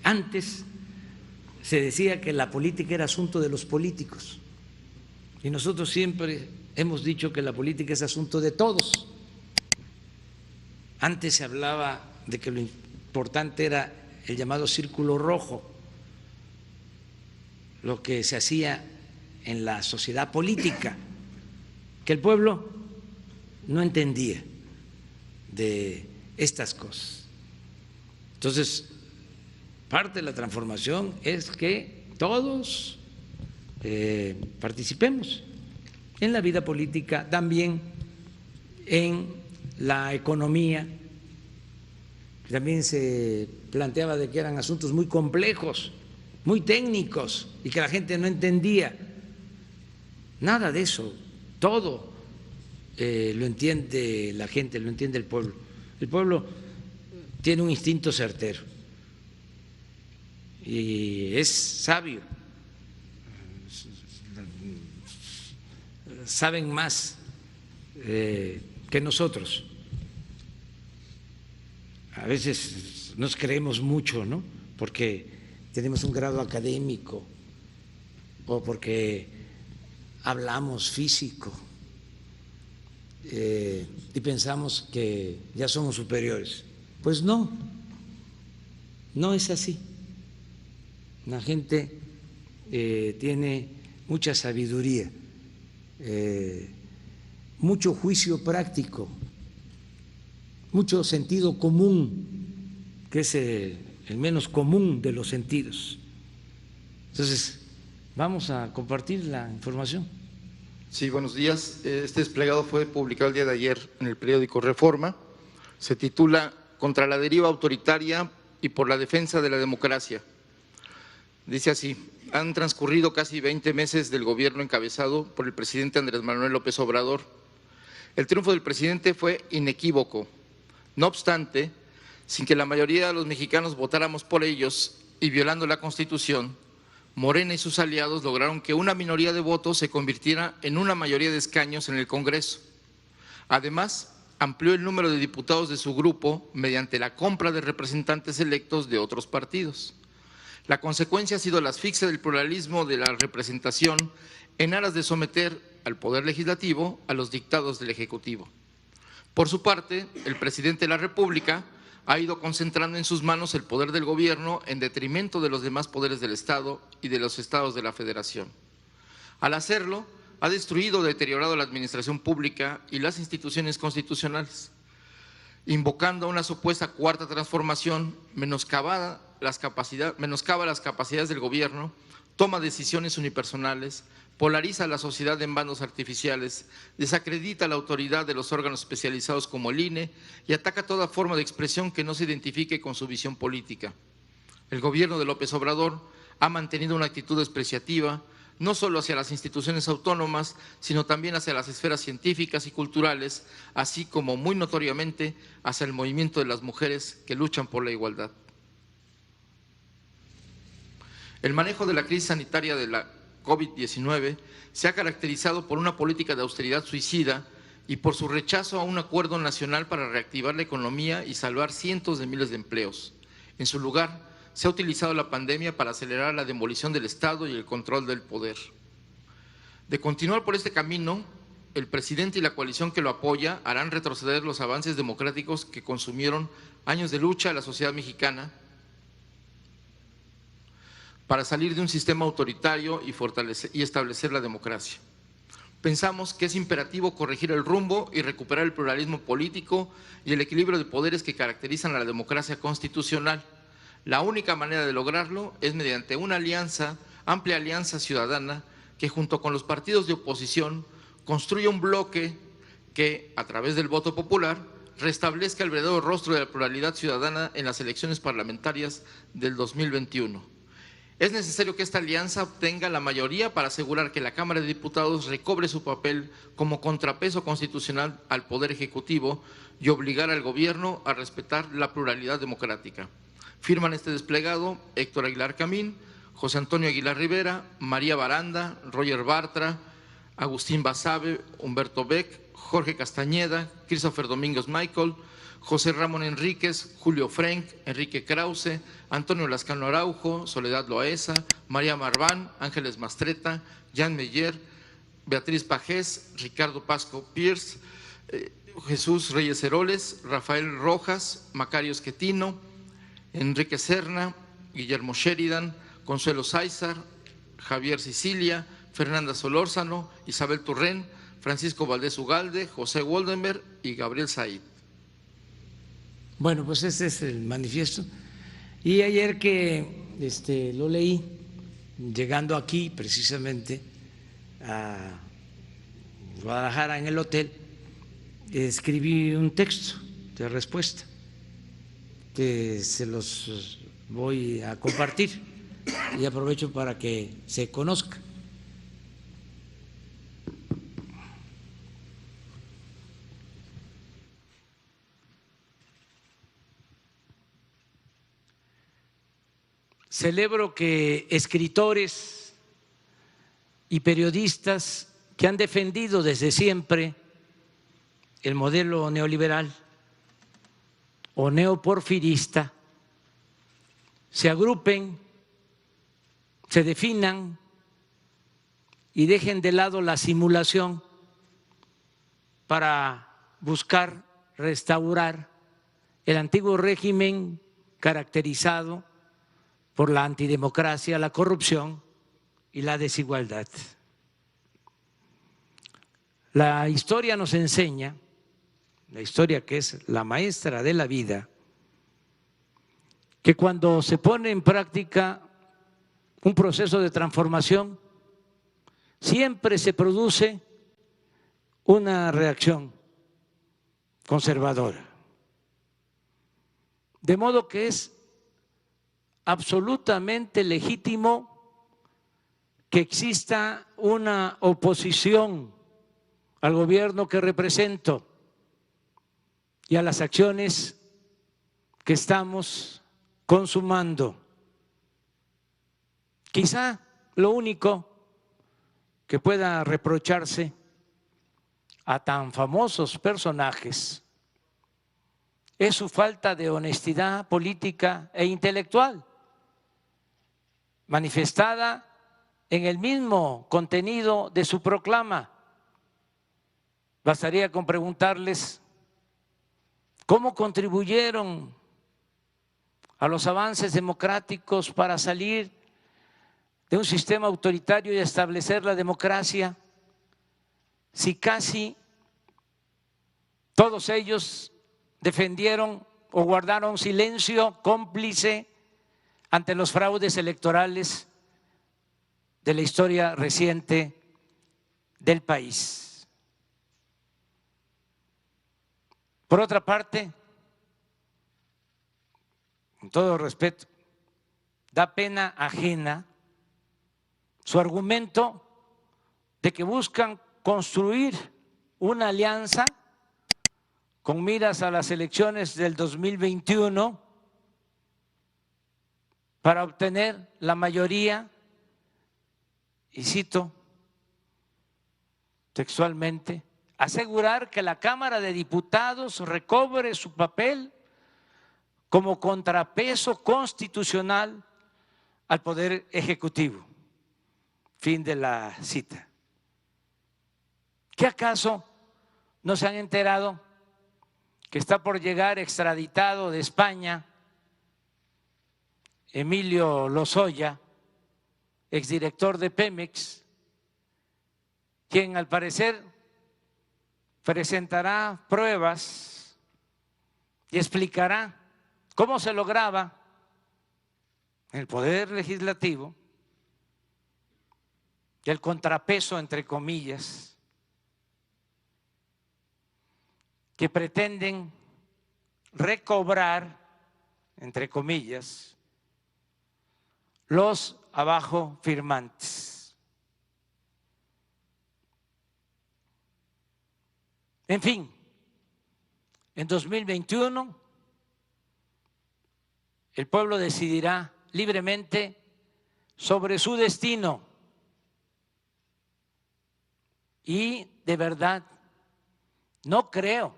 antes se decía que la política era asunto de los políticos y nosotros siempre hemos dicho que la política es asunto de todos. Antes se hablaba de que lo importante era el llamado círculo rojo, lo que se hacía en la sociedad política, que el pueblo no entendía de estas cosas. Entonces, parte de la transformación es que todos participemos en la vida política, también en la economía. También se planteaba de que eran asuntos muy complejos, muy técnicos y que la gente no entendía. Nada de eso, todo lo entiende la gente, lo entiende el pueblo. El pueblo tiene un instinto certero y es sabio, saben más que nosotros. A veces nos creemos mucho, ¿no? Porque tenemos un grado académico o porque hablamos físico y pensamos que ya somos superiores. Pues no, no es así. La gente tiene mucha sabiduría, mucho juicio práctico, mucho sentido común, que es el menos común de los sentidos. Entonces, vamos a compartir la información. Sí, buenos días. Este desplegado fue publicado el día de ayer en el periódico Reforma. Se titula Contra la deriva autoritaria y por la defensa de la democracia. Dice así: han transcurrido casi 20 meses del gobierno encabezado por el presidente Andrés Manuel López Obrador. El triunfo del presidente fue inequívoco. No obstante, sin que la mayoría de los mexicanos votáramos por ellos y violando la Constitución, Morena y sus aliados lograron que una minoría de votos se convirtiera en una mayoría de escaños en el Congreso. Además, amplió el número de diputados de su grupo mediante la compra de representantes electos de otros partidos. La consecuencia ha sido la asfixia del pluralismo de la representación en aras de someter al Poder Legislativo a los dictados del Ejecutivo. Por su parte, el presidente de la República ha ido concentrando en sus manos el poder del gobierno en detrimento de los demás poderes del Estado y de los estados de la Federación. Al hacerlo, ha destruido o deteriorado la administración pública y las instituciones constitucionales, invocando una supuesta cuarta transformación, menoscaba las capacidades del gobierno, toma decisiones unipersonales, polariza a la sociedad en bandos artificiales, desacredita la autoridad de los órganos especializados como el INE y ataca toda forma de expresión que no se identifique con su visión política. El gobierno de López Obrador ha mantenido una actitud despreciativa, no solo hacia las instituciones autónomas, sino también hacia las esferas científicas y culturales, así como muy notoriamente hacia el movimiento de las mujeres que luchan por la igualdad. El manejo de la crisis sanitaria de la COVID-19 se ha caracterizado por una política de austeridad suicida y por su rechazo a un acuerdo nacional para reactivar la economía y salvar cientos de miles de empleos. En su lugar, se ha utilizado la pandemia para acelerar la demolición del Estado y el control del poder. De continuar por este camino, el presidente y la coalición que lo apoya harán retroceder los avances democráticos que consumieron años de lucha a la sociedad mexicana para salir de un sistema autoritario y establecer la democracia. Pensamos que es imperativo corregir el rumbo y recuperar el pluralismo político y el equilibrio de poderes que caracterizan a la democracia constitucional. La única manera de lograrlo es mediante una alianza, amplia alianza ciudadana, que junto con los partidos de oposición construya un bloque que, a través del voto popular, restablezca el verdadero rostro de la pluralidad ciudadana en las elecciones parlamentarias del 2021. Es necesario que esta alianza obtenga la mayoría para asegurar que la Cámara de Diputados recobre su papel como contrapeso constitucional al Poder Ejecutivo y obligar al Gobierno a respetar la pluralidad democrática. Firman este desplegado Héctor Aguilar Camín, José Antonio Aguilar Rivera, María Baranda, Roger Bartra, Agustín Basabe, Humberto Beck, Jorge Castañeda, Christopher Domínguez Michael, José Ramón Enríquez, Julio Frenk, Enrique Krause, Antonio Lascano Araujo, Soledad Loaesa, María Marván, Ángeles Mastreta, Jan Meyer, Beatriz Pajés, Ricardo Pasco Pierce, Jesús Reyes Heroles, Rafael Rojas, Macario Esquetino, Enrique Serna, Guillermo Sheridan, Consuelo Sáizar, Javier Sicilia, Fernanda Solórzano, Isabel Turrén, Francisco Valdés Ugalde, José Woldenberg y Gabriel Said. Bueno, pues este es el manifiesto. Y ayer que lo leí, llegando aquí precisamente a Guadalajara en el hotel, escribí un texto de respuesta que se los voy a compartir y aprovecho para que se conozca. Celebro que escritores y periodistas que han defendido desde siempre el modelo neoliberal o neoporfirista se agrupen, se definan y dejen de lado la simulación para buscar restaurar el antiguo régimen caracterizado por la antidemocracia, la corrupción y la desigualdad. La historia nos enseña, la historia que es la maestra de la vida, que cuando se pone en práctica un proceso de transformación, siempre se produce una reacción conservadora. De modo que es absolutamente legítimo que exista una oposición al gobierno que represento y a las acciones que estamos consumando. Quizá lo único que pueda reprocharse a tan famosos personajes es su falta de honestidad política e intelectual, manifestada en el mismo contenido de su proclama. Bastaría con preguntarles cómo contribuyeron a los avances democráticos para salir de un sistema autoritario y establecer la democracia, si casi todos ellos defendieron o guardaron silencio cómplice ante los fraudes electorales de la historia reciente del país. Por otra parte, con todo respeto, da pena ajena su argumento de que buscan construir una alianza con miras a las elecciones del 2021 para obtener la mayoría, y cito textualmente, asegurar que la Cámara de Diputados recobre su papel como contrapeso constitucional al Poder Ejecutivo. Fin de la cita. ¿Qué acaso no se han enterado que está por llegar extraditado de España Emilio Lozoya, exdirector de Pemex, quien al parecer presentará pruebas y explicará cómo se lograba en el Poder Legislativo el contrapeso, entre comillas, que pretenden recobrar, entre comillas, los abajo firmantes. En fin, en 2021 el pueblo decidirá libremente sobre su destino y de verdad No creo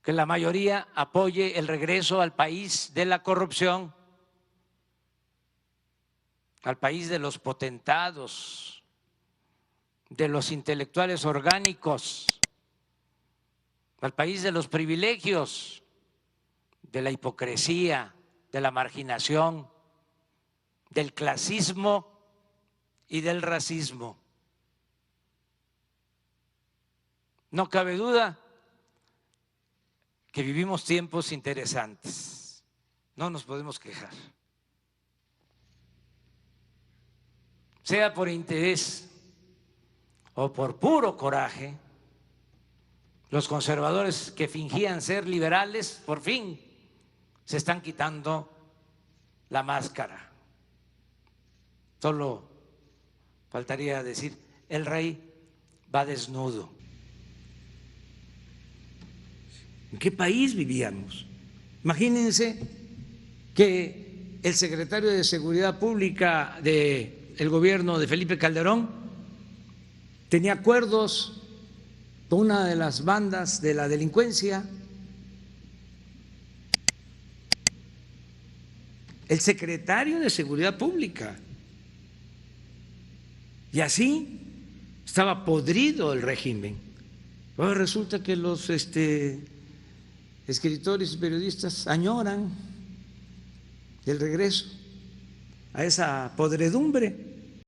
que la mayoría apoye el regreso al país de la corrupción, al país de los potentados, de los intelectuales orgánicos, al país de los privilegios, de la hipocresía, de la marginación, del clasismo y del racismo. No cabe duda que vivimos tiempos interesantes, no nos podemos quejar. Sea por interés o por puro coraje, los conservadores que fingían ser liberales, por fin se están quitando la máscara. Solo faltaría decir, el rey va desnudo. ¿En qué país vivíamos? Imagínense que el secretario de Seguridad Pública del gobierno de Felipe Calderón tenía acuerdos con una de las bandas de la delincuencia. El secretario de Seguridad Pública. Y así estaba podrido el régimen. Ahora resulta que los escritores y periodistas añoran el regreso a esa podredumbre.